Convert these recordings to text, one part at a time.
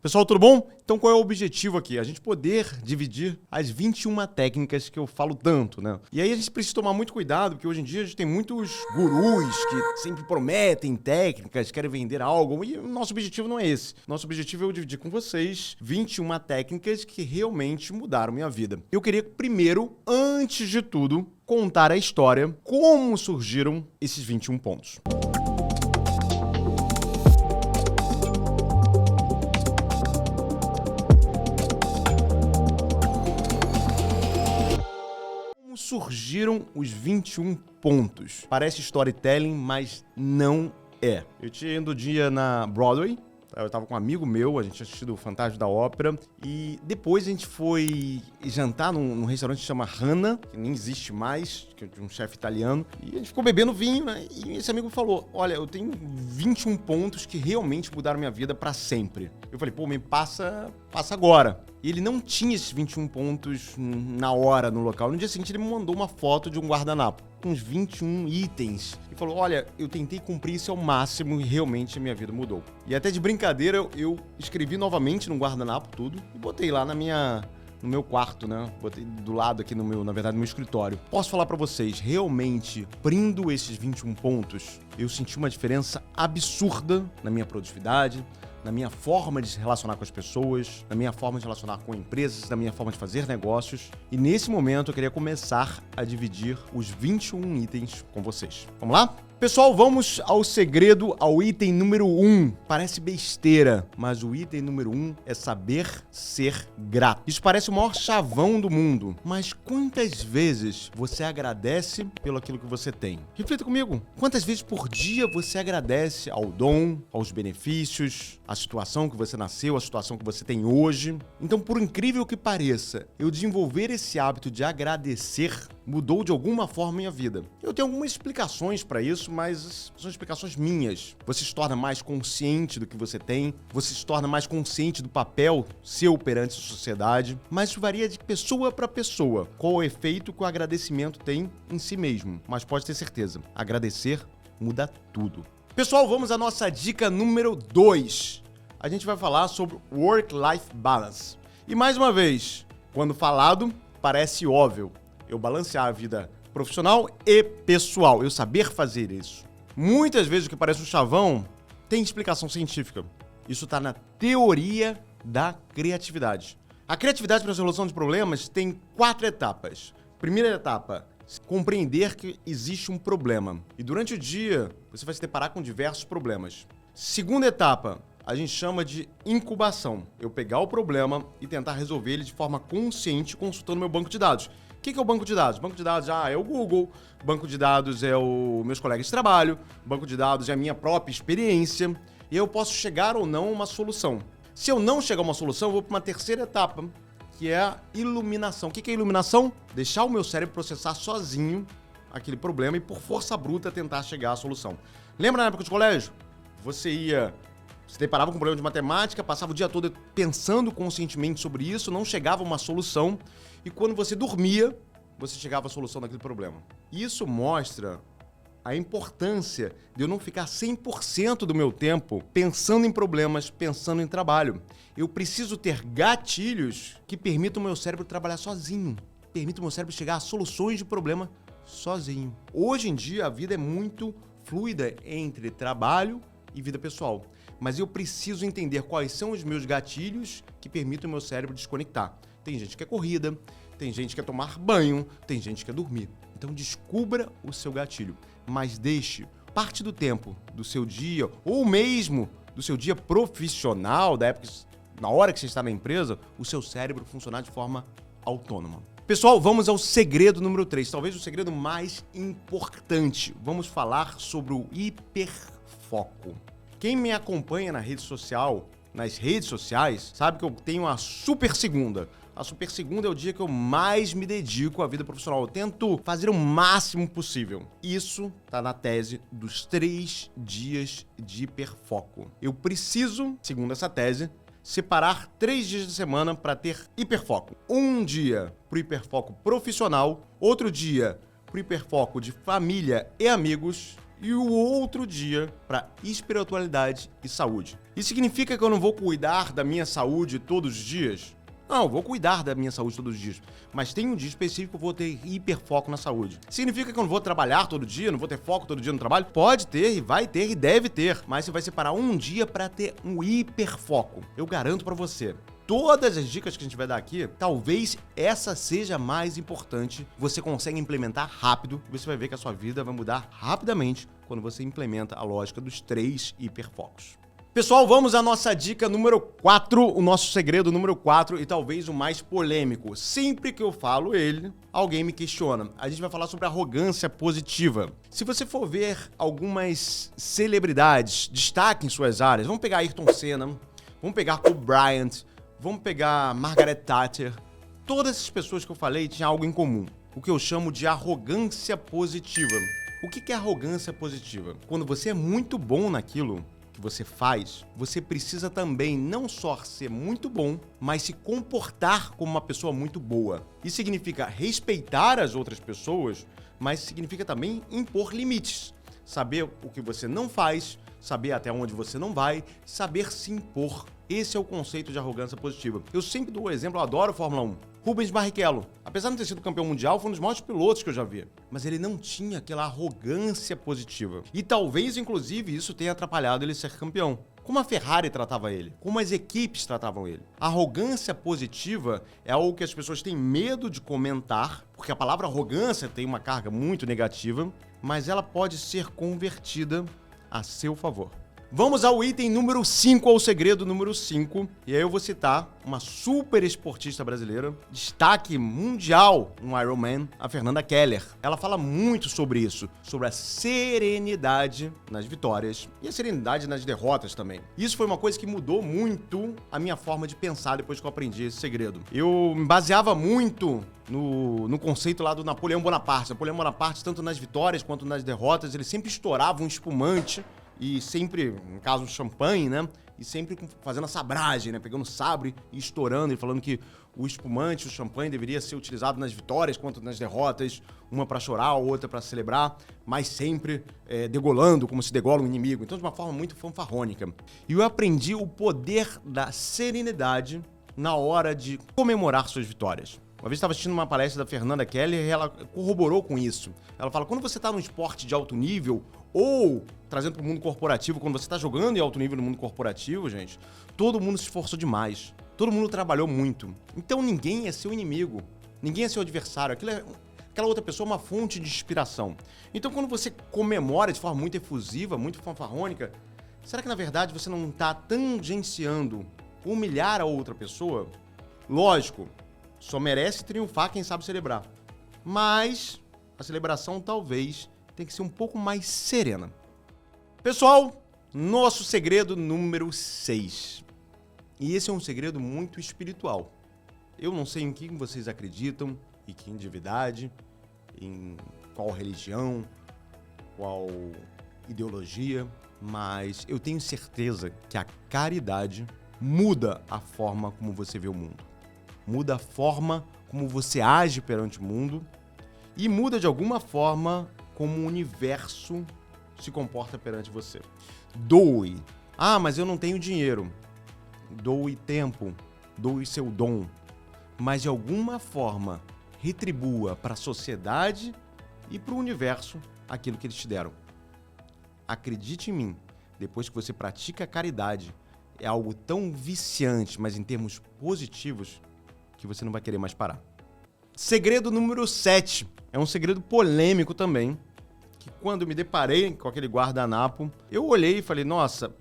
Pessoal, tudo bom? Então qual é o objetivo aqui? A gente poder dividir as 21 técnicas que eu falo tanto, né? E aí a gente precisa tomar muito cuidado, porque hoje em dia a gente tem muitos gurus que sempre prometem técnicas, querem vender algo, e o nosso objetivo não é esse. Nosso objetivo é eu dividir com vocês 21 técnicas que realmente mudaram minha vida. Eu queria primeiro, antes de tudo, contar a história, como surgiram esses 21 pontos. Surgiram os 21 pontos. Parece storytelling, mas não é. Eu tinha ido um dia na Broadway, eu tava com um amigo meu, a gente tinha assistido o Fantasma da Ópera, e depois a gente foi jantar num restaurante que chama Hannah, que nem existe mais, que é de um chefe italiano, e a gente ficou bebendo vinho, né? E esse amigo falou, olha, eu tenho 21 pontos que realmente mudaram minha vida pra sempre. Eu falei, pô, me passa agora. E ele não tinha esses 21 pontos na hora, no local. No dia seguinte, ele me mandou uma foto de um guardanapo com uns 21 itens. E falou, olha, eu tentei cumprir isso ao máximo e realmente a minha vida mudou. E até de brincadeira, eu escrevi novamente no guardanapo tudo e botei lá no meu quarto, né? Botei do lado aqui no meu escritório. Posso falar pra vocês, realmente, cumprindo esses 21 pontos, eu senti uma diferença absurda na minha produtividade, na minha forma de se relacionar com as pessoas, na minha forma de relacionar com empresas, na minha forma de fazer negócios. E nesse momento eu queria começar a dividir os 21 itens com vocês. Vamos lá? Pessoal, vamos ao segredo, ao item número 1. Parece besteira, mas o item número 1 é saber ser grato. Isso parece o maior chavão do mundo, mas quantas vezes você agradece pelo aquilo que você tem? Reflita comigo. Quantas vezes por dia você agradece ao dom, aos benefícios, à situação que você nasceu, à situação que você tem hoje? Então, por incrível que pareça, eu desenvolver esse hábito de agradecer mudou de alguma forma minha vida. Eu tenho algumas explicações para isso, mas são explicações minhas. Você se torna mais consciente do que você tem, você se torna mais consciente do papel seu perante a sociedade, mas isso varia de pessoa para pessoa. Qual o efeito que o agradecimento tem em si mesmo? Mas pode ter certeza, agradecer muda tudo. Pessoal, vamos à nossa dica número 2. A gente vai falar sobre Work-Life Balance. E mais uma vez, quando falado, parece óbvio. Eu balancear a vida profissional e pessoal, eu saber fazer isso. Muitas vezes o que parece um chavão tem explicação científica. Isso está na teoria da criatividade. A criatividade para a resolução de problemas tem 4 etapas. Primeira etapa, compreender que existe um problema. E durante o dia, você vai se deparar com diversos problemas. Segunda etapa, a gente chama de incubação. Eu pegar o problema e tentar resolver ele de forma consciente consultando meu banco de dados. O que é o banco de dados? Banco de dados é o Google, banco de dados é os meus colegas de trabalho, banco de dados é a minha própria experiência, e eu posso chegar ou não a uma solução. Se eu não chegar a uma solução, eu vou para uma terceira etapa, que é a iluminação. O que é iluminação? Deixar o meu cérebro processar sozinho aquele problema e por força bruta tentar chegar à solução. Lembra na época de colégio? Você deparava com um problema de matemática, passava o dia todo pensando conscientemente sobre isso, não chegava a uma solução, e quando você dormia, você chegava à solução daquele problema. Isso mostra a importância de eu não ficar 100% do meu tempo pensando em problemas, pensando em trabalho. Eu preciso ter gatilhos que permitam o meu cérebro trabalhar sozinho, permitam o meu cérebro chegar a soluções de problema sozinho. Hoje em dia, a vida é muito fluida entre trabalho e vida pessoal. Mas eu preciso entender quais são os meus gatilhos que permitem o meu cérebro desconectar. Tem gente que quer corrida, tem gente que quer tomar banho, tem gente que quer dormir. Então descubra o seu gatilho, mas deixe parte do tempo do seu dia, ou mesmo do seu dia profissional, na hora que você está na empresa, o seu cérebro funcionar de forma autônoma. Pessoal, vamos ao segredo número 3, talvez o segredo mais importante. Vamos falar sobre o hiperfoco. Quem me acompanha nas redes sociais, sabe que eu tenho a super segunda. A super segunda é o dia que eu mais me dedico à vida profissional. Eu tento fazer o máximo possível. Isso tá na tese dos 3 dias de hiperfoco. Eu preciso, segundo essa tese, separar 3 dias de semana para ter hiperfoco. Um dia pro hiperfoco profissional, outro dia pro hiperfoco de família e amigos, e o outro dia para espiritualidade e saúde. Isso significa que eu não vou cuidar da minha saúde todos os dias? Não, eu vou cuidar da minha saúde todos os dias. Mas tem um dia específico que eu vou ter hiperfoco na saúde. Significa que eu não vou trabalhar todo dia, não vou ter foco todo dia no trabalho? Pode ter, e vai ter, e deve ter. Mas você vai separar um dia para ter um hiperfoco. Eu garanto para você. Todas as dicas que a gente vai dar aqui, talvez essa seja a mais importante. Você consegue implementar rápido e você vai ver que a sua vida vai mudar rapidamente quando você implementa a lógica dos 3 hiperfocos. Pessoal, vamos à nossa dica número 4, o nosso segredo número 4 e talvez o mais polêmico. Sempre que eu falo ele, alguém me questiona. A gente vai falar sobre arrogância positiva. Se você for ver algumas celebridades, destaque em suas áreas, vamos pegar Ayrton Senna, vamos pegar Kobe Bryant, vamos pegar Margaret Thatcher. Todas essas pessoas que eu falei tinham algo em comum, o que eu chamo de arrogância positiva. O que é arrogância positiva? Quando você é muito bom naquilo que você faz, você precisa também não só ser muito bom, mas se comportar como uma pessoa muito boa. Isso significa respeitar as outras pessoas, mas significa também impor limites. Saber o que você não faz, saber até onde você não vai, saber se impor. Esse é o conceito de arrogância positiva. Eu sempre dou o exemplo, eu adoro Fórmula 1. Rubens Barrichello, apesar de não ter sido campeão mundial, foi um dos maiores pilotos que eu já vi. Mas ele não tinha aquela arrogância positiva. E talvez, inclusive, isso tenha atrapalhado ele ser campeão. Como a Ferrari tratava ele, como as equipes tratavam ele. A arrogância positiva é algo que as pessoas têm medo de comentar, porque a palavra arrogância tem uma carga muito negativa, mas ela pode ser convertida a seu favor. Vamos ao item número 5, ao segredo número 5. E aí eu vou citar uma super esportista brasileira, destaque mundial no Ironman, a Fernanda Keller. Ela fala muito sobre isso, sobre a serenidade nas vitórias e a serenidade nas derrotas também. Isso foi uma coisa que mudou muito a minha forma de pensar depois que eu aprendi esse segredo. Eu me baseava muito no conceito lá do Napoleão Bonaparte. Napoleão Bonaparte, tanto nas vitórias quanto nas derrotas, ele sempre estourava um espumante e sempre, no caso, champanhe, né? E sempre fazendo a sabragem, né? Pegando sabre e estourando e falando que o espumante, o champanhe deveria ser utilizado nas vitórias quanto nas derrotas, uma para chorar, a outra para celebrar, mas sempre degolando como se degola um inimigo. Então, de uma forma muito fanfarrônica. E eu aprendi o poder da serenidade na hora de comemorar suas vitórias. Uma vez eu estava assistindo uma palestra da Fernanda Keller e ela corroborou com isso. Ela fala, quando você está num esporte de alto nível, ou trazendo para o mundo corporativo, quando você está jogando em alto nível no mundo corporativo, gente, todo mundo se esforçou demais. Todo mundo trabalhou muito. Então ninguém é seu inimigo. Ninguém é seu adversário. Aquela outra pessoa é uma fonte de inspiração. Então quando você comemora de forma muito efusiva, muito fanfarrônica, será que na verdade você não está tangenciando humilhar a outra pessoa? Lógico, só merece triunfar quem sabe celebrar. Mas a celebração talvez tenha que ser um pouco mais serena. Pessoal, nosso segredo número 6. E esse é um segredo muito espiritual. Eu não sei em que vocês acreditam, em que divindade, em qual religião, qual ideologia, mas eu tenho certeza que a caridade muda a forma como você vê o mundo. Muda a forma como você age perante o mundo e muda de alguma forma como o universo se comporta perante você. Doe. Ah, mas eu não tenho dinheiro. Doe tempo, doe seu dom. Mas de alguma forma retribua para a sociedade e para o universo aquilo que eles te deram. Acredite em mim, depois que você pratica a caridade, é algo tão viciante, mas em termos positivos, que você não vai querer mais parar. Segredo número 7. É um segredo polêmico também, que quando me deparei com aquele guardanapo, eu olhei e falei, nossa,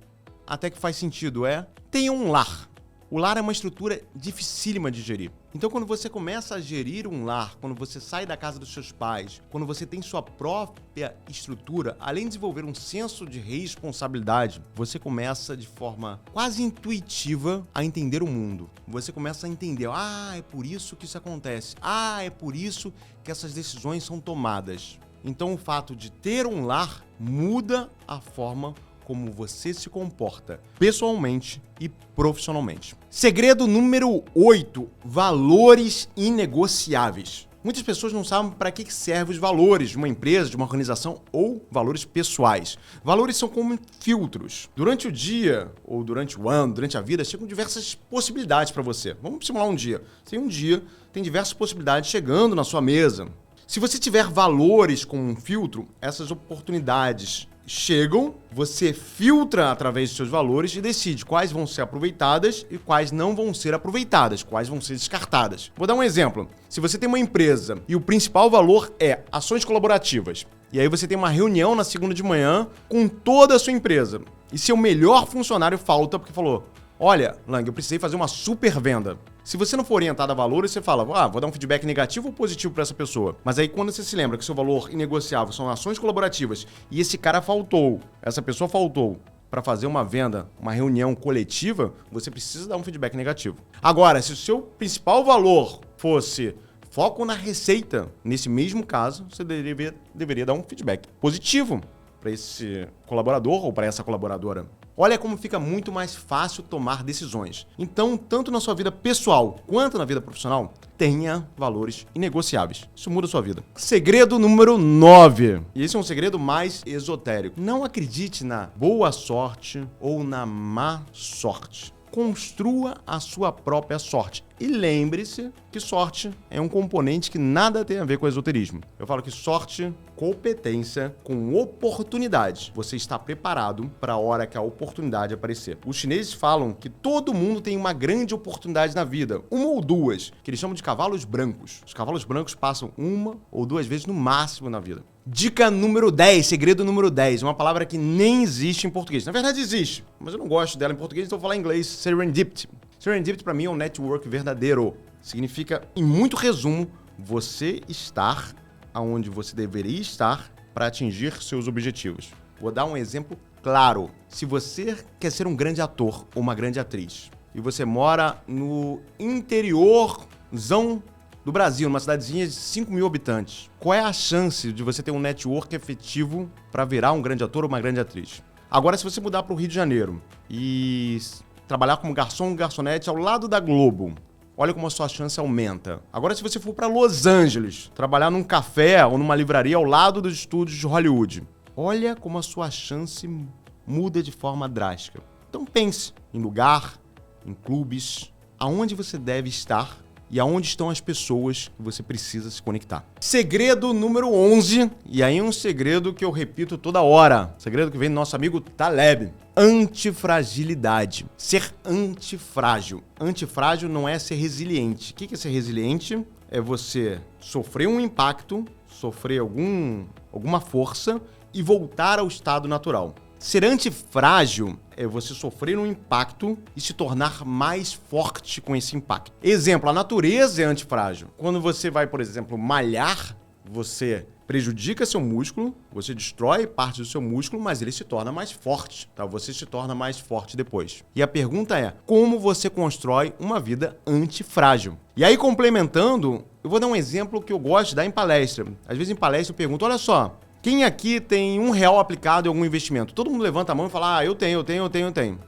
até que faz sentido, tenha um lar. O lar é uma estrutura dificílima de gerir. Então, quando você começa a gerir um lar, quando você sai da casa dos seus pais, quando você tem sua própria estrutura, além de desenvolver um senso de responsabilidade, você começa de forma quase intuitiva a entender o mundo. Você começa a entender, é por isso que isso acontece. É por isso que essas decisões são tomadas. Então, o fato de ter um lar muda a forma como você se comporta pessoalmente e profissionalmente. Segredo número 8, valores inegociáveis. Muitas pessoas não sabem para que servem os valores de uma empresa, de uma organização ou valores pessoais. Valores são como filtros. Durante o dia, ou durante o ano, durante a vida, chegam diversas possibilidades para você. Vamos simular um dia. Tem diversas possibilidades chegando na sua mesa. Se você tiver valores como um filtro, essas oportunidades chegam, você filtra através dos seus valores e decide quais vão ser aproveitadas e quais não vão ser aproveitadas, quais vão ser descartadas. Vou dar um exemplo. Se você tem uma empresa e o principal valor é ações colaborativas, e aí você tem uma reunião na segunda de manhã com toda a sua empresa, e seu melhor funcionário falta porque falou: olha, Lang, eu precisei fazer uma super venda. Se você não for orientado a valores, você fala, vou dar um feedback negativo ou positivo para essa pessoa. Mas aí quando você se lembra que seu valor inegociável são ações colaborativas e esse cara faltou, essa pessoa faltou para fazer uma venda, uma reunião coletiva, você precisa dar um feedback negativo. Agora, se o seu principal valor fosse foco na receita, nesse mesmo caso, você deveria dar um feedback positivo para esse colaborador ou para essa colaboradora. Olha como fica muito mais fácil tomar decisões. Então, tanto na sua vida pessoal quanto na vida profissional, tenha valores inegociáveis. Isso muda a sua vida. Segredo número 9. E esse é um segredo mais esotérico. Não acredite na boa sorte ou na má sorte. Construa a sua própria sorte. E lembre-se que sorte é um componente que nada tem a ver com esoterismo. Eu falo que sorte, competência com oportunidade. Você está preparado para a hora que a oportunidade aparecer. Os chineses falam que todo mundo tem uma grande oportunidade na vida, uma ou duas, que eles chamam de cavalos brancos. Os cavalos brancos passam uma ou duas vezes no máximo na vida. Dica número 10, segredo número 10, uma palavra que nem existe em português. Na verdade existe, mas eu não gosto dela em português, então eu vou falar em inglês, serendipity. Serendipity para mim é um network verdadeiro. Significa, em muito resumo, você estar onde você deveria estar para atingir seus objetivos. Vou dar um exemplo claro. Se você quer ser um grande ator ou uma grande atriz e você mora no interiorzão do Brasil, numa cidadezinha de 5 mil habitantes, qual é a chance de você ter um network efetivo para virar um grande ator ou uma grande atriz? Agora, se você mudar para o Rio de Janeiro e trabalhar como garçom, garçonete ao lado da Globo, olha como a sua chance aumenta. Agora, se você for para Los Angeles, trabalhar num café ou numa livraria ao lado dos estúdios de Hollywood, olha como a sua chance muda de forma drástica. Então pense em lugar, em clubes, aonde você deve estar e aonde estão as pessoas que você precisa se conectar. Segredo número 11, e aí um segredo que eu repito toda hora, segredo que vem do nosso amigo Taleb. Antifragilidade. Ser antifrágil. Antifrágil não é ser resiliente. O que é ser resiliente? É você sofrer um impacto, sofrer alguma força e voltar ao estado natural. Ser antifrágil é você sofrer um impacto e se tornar mais forte com esse impacto. Exemplo, a natureza é antifrágil. Quando você vai, por exemplo, malhar, você prejudica seu músculo, você destrói parte do seu músculo, mas ele se torna mais forte, tá? Você se torna mais forte depois. E a pergunta é, como você constrói uma vida antifrágil? E aí, complementando, eu vou dar um exemplo que eu gosto de dar em palestra. Às vezes em palestra eu pergunto, olha só, quem aqui tem R$1 aplicado em algum investimento? Todo mundo levanta a mão e fala, eu tenho.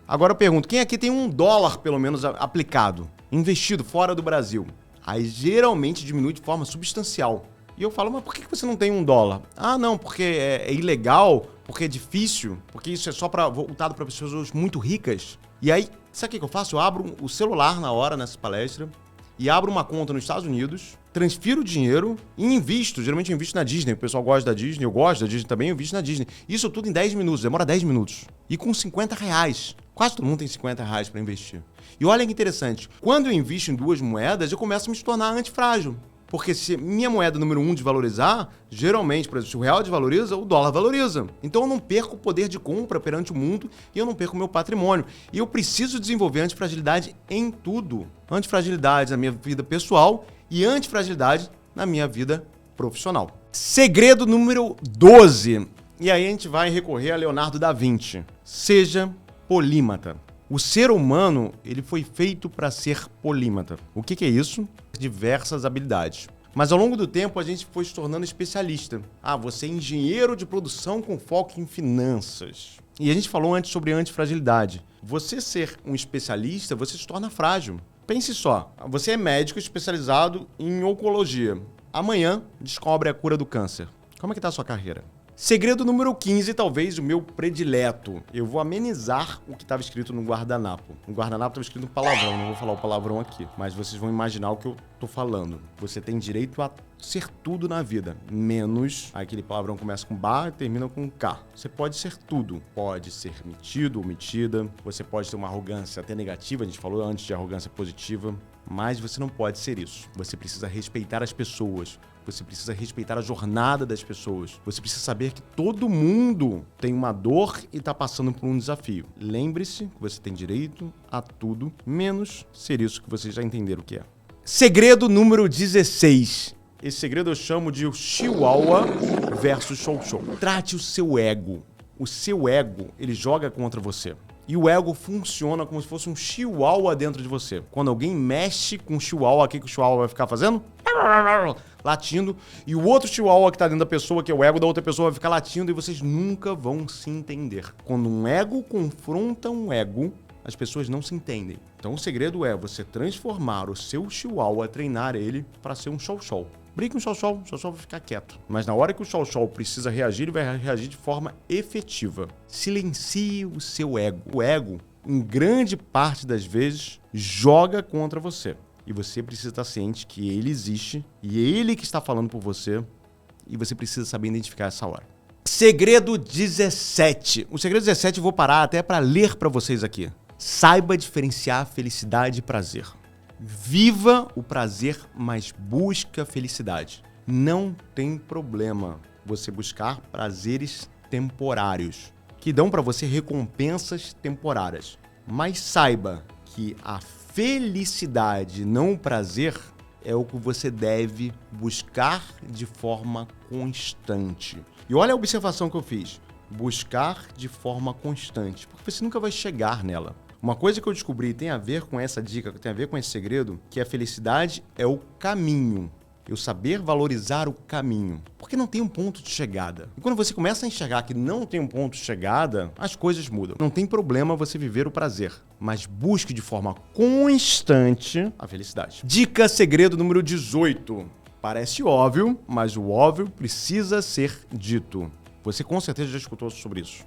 Agora eu pergunto, quem aqui tem $1 pelo menos aplicado, investido fora do Brasil? Aí geralmente diminui de forma substancial. E eu falo, mas por que você não tem $1? Ah, não, porque é ilegal, porque é difícil, porque isso é só voltado para pessoas muito ricas. E aí, sabe o que eu faço? Eu abro o celular na hora, nessa palestra, e abro uma conta nos Estados Unidos, transfiro o dinheiro e invisto. Geralmente eu invisto na Disney. O pessoal gosta da Disney, eu gosto da Disney também, eu invisto na Disney. Isso tudo em 10 minutos, demora 10 minutos. E com R$50. Quase todo mundo tem R$50 para investir. E olha que interessante, quando eu invisto em duas moedas, eu começo a me tornar antifrágil. Porque se minha moeda número 1 desvalorizar, geralmente, por exemplo, se o real desvaloriza, o dólar valoriza. Então eu não perco o poder de compra perante o mundo e eu não perco o meu patrimônio. E eu preciso desenvolver antifragilidade em tudo. Antifragilidade na minha vida pessoal e antifragilidade na minha vida profissional. Segredo número 12. E aí a gente vai recorrer a Leonardo da Vinci. Seja polímata. O ser humano, ele foi feito para ser polímata. O que é isso? Diversas habilidades. Mas ao longo do tempo a gente foi se tornando especialista. Ah, você é engenheiro de produção com foco em finanças. E a gente falou antes sobre antifragilidade. Você ser um especialista, você se torna frágil. Pense só, você é médico especializado em oncologia. amanhã descobre a cura do câncer. Como é que tá a sua carreira? Segredo número 15, talvez o meu predileto. Eu vou amenizar o que estava escrito no guardanapo. No guardanapo estava escrito um palavrão, não vou falar o palavrão aqui, mas vocês vão imaginar o que eu tô falando. Você tem direito a ser tudo na vida, menos aquele palavrão começa com bar e termina com K. Você pode ser tudo. Pode ser metido ou metida, você pode ter uma arrogância até negativa, a gente falou antes de arrogância positiva, mas você não pode ser isso. Você precisa respeitar as pessoas. Você precisa respeitar a jornada das pessoas. Você precisa saber que todo mundo tem uma dor e está passando por um desafio. Lembre-se que você tem direito a tudo, menos ser isso que vocês já entenderam o que é. Segredo número 16. Esse segredo eu chamo de Chihuahua versus Xoxô. Trate o seu ego. O seu ego, ele joga contra você. E o ego funciona como se fosse um chihuahua dentro de você. Quando alguém mexe com o chihuahua, o que o chihuahua vai ficar fazendo? Latindo. E o outro chihuahua que tá dentro da pessoa, que é o ego da outra pessoa, vai ficar latindo e vocês nunca vão se entender. Quando um ego confronta um ego, as pessoas não se entendem. Então o segredo é você transformar o seu chihuahua, treinar ele para ser um xoxô. Brinque com o xoxô vai ficar quieto. Mas na hora que o xoxô precisa reagir, ele vai reagir de forma efetiva. Silencie o seu ego. O ego, em grande parte das vezes, joga contra você. E você precisa estar ciente que ele existe e é ele que está falando por você e você precisa saber identificar essa hora. Segredo 17. O segredo 17 eu vou parar até para ler para vocês aqui. Saiba diferenciar felicidade e prazer. Viva o prazer, mas busca a felicidade. Não tem problema você buscar prazeres temporários, que dão para você recompensas temporárias. Mas saiba que a felicidade, não o prazer, é o que você deve buscar de forma constante. E olha a observação que eu fiz. Buscar de forma constante, porque você nunca vai chegar nela. Uma coisa que eu descobri tem a ver com essa dica, tem a ver com esse segredo, que a felicidade é o caminho. Eu saber valorizar o caminho. Porque não tem um ponto de chegada. E quando você começa a enxergar que não tem um ponto de chegada, as coisas mudam. Não tem problema você viver o prazer, mas busque de forma constante a felicidade. Dica segredo número 18. Parece óbvio, mas o óbvio precisa ser dito. Você com certeza já escutou sobre isso.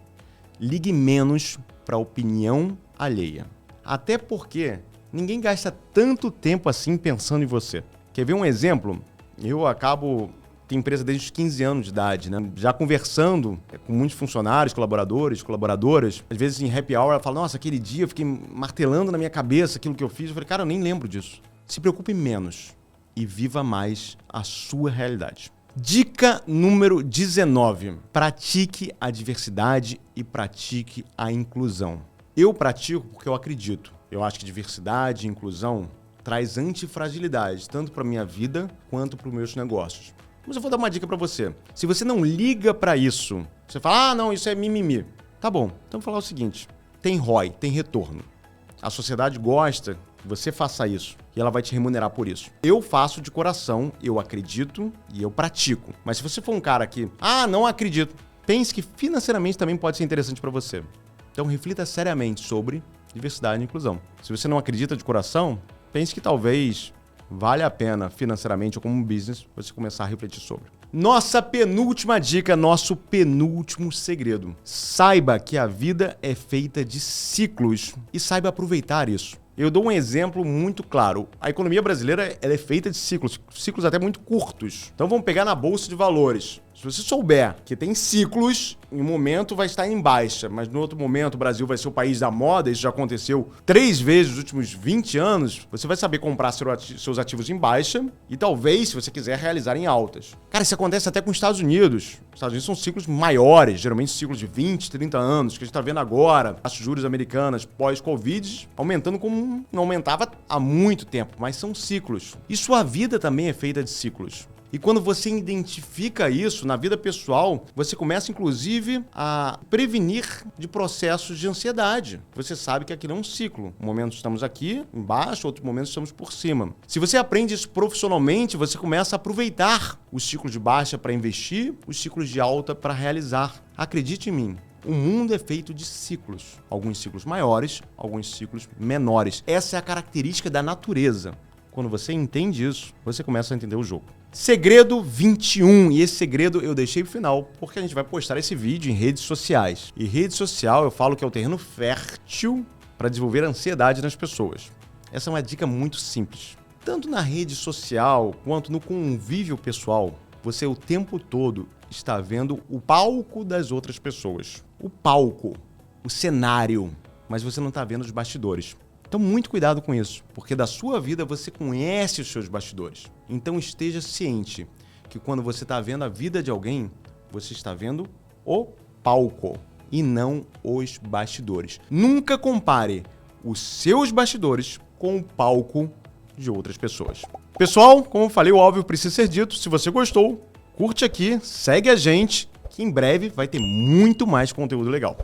Ligue menos para a opinião alheia. Até porque ninguém gasta tanto tempo assim pensando em você. Quer ver um exemplo? Eu tenho empresa desde os 15 anos de idade, né? Já conversando com muitos funcionários, colaboradores, colaboradoras. Às vezes em happy hour ela fala, nossa, aquele dia eu fiquei martelando na minha cabeça aquilo que eu fiz. Eu falei, cara, eu nem lembro disso. Se preocupe menos e viva mais a sua realidade. Dica número 19. Pratique a diversidade e pratique a inclusão. Eu pratico porque eu acredito. Eu acho que diversidade e inclusão traz antifragilidade, tanto para minha vida quanto para os meus negócios. Mas eu vou dar uma dica para você. Se você não liga para isso, você fala, não, isso é mimimi. Tá bom, então eu vou falar o seguinte, tem ROI, tem retorno. A sociedade gosta que você faça isso e ela vai te remunerar por isso. Eu faço de coração, eu acredito e eu pratico. Mas se você for um cara que, não acredito, pense que financeiramente também pode ser interessante para você. Então reflita seriamente sobre diversidade e inclusão. Se você não acredita de coração, pense que talvez valha a pena financeiramente ou como um business você começar a refletir sobre. Nossa penúltima dica, nosso penúltimo segredo. Saiba que a vida é feita de ciclos e saiba aproveitar isso. Eu dou um exemplo muito claro. A economia brasileira ela é feita de ciclos até muito curtos. Então vamos pegar na bolsa de valores. Se você souber que tem ciclos, em um momento vai estar em baixa, mas no outro momento o Brasil vai ser o país da moda, isso já aconteceu 3 vezes nos últimos 20 anos, você vai saber comprar seus ativos em baixa e talvez, se você quiser, realizar em altas. Cara, isso acontece até com os Estados Unidos. Os Estados Unidos são ciclos maiores, geralmente ciclos de 20, 30 anos, que a gente está vendo agora, taxas de juros americanas pós-Covid, aumentando como não aumentava há muito tempo, mas são ciclos. E sua vida também é feita de ciclos. E quando você identifica isso na vida pessoal, você começa, inclusive, a prevenir de processos de ansiedade. Você sabe que aquilo é um ciclo. Um momento estamos aqui, embaixo, outro momento estamos por cima. Se você aprende isso profissionalmente, você começa a aproveitar os ciclos de baixa para investir, os ciclos de alta para realizar. Acredite em mim. O mundo é feito de ciclos. Alguns ciclos maiores, alguns ciclos menores. Essa é a característica da natureza. Quando você entende isso, você começa a entender o jogo. Segredo 21, e esse segredo eu deixei pro final, porque a gente vai postar esse vídeo em redes sociais. E rede social eu falo que é o terreno fértil para desenvolver ansiedade nas pessoas. Essa é uma dica muito simples. Tanto na rede social quanto no convívio pessoal, você o tempo todo está vendo o palco das outras pessoas. O palco, o cenário, mas você não está vendo os bastidores. Então, muito cuidado com isso, porque da sua vida você conhece os seus bastidores. Então, esteja ciente que quando você está vendo a vida de alguém, você está vendo o palco e não os bastidores. Nunca compare os seus bastidores com o palco de outras pessoas. Pessoal, como eu falei, o óbvio precisa ser dito. Se você gostou, curte aqui, segue a gente, que em breve vai ter muito mais conteúdo legal.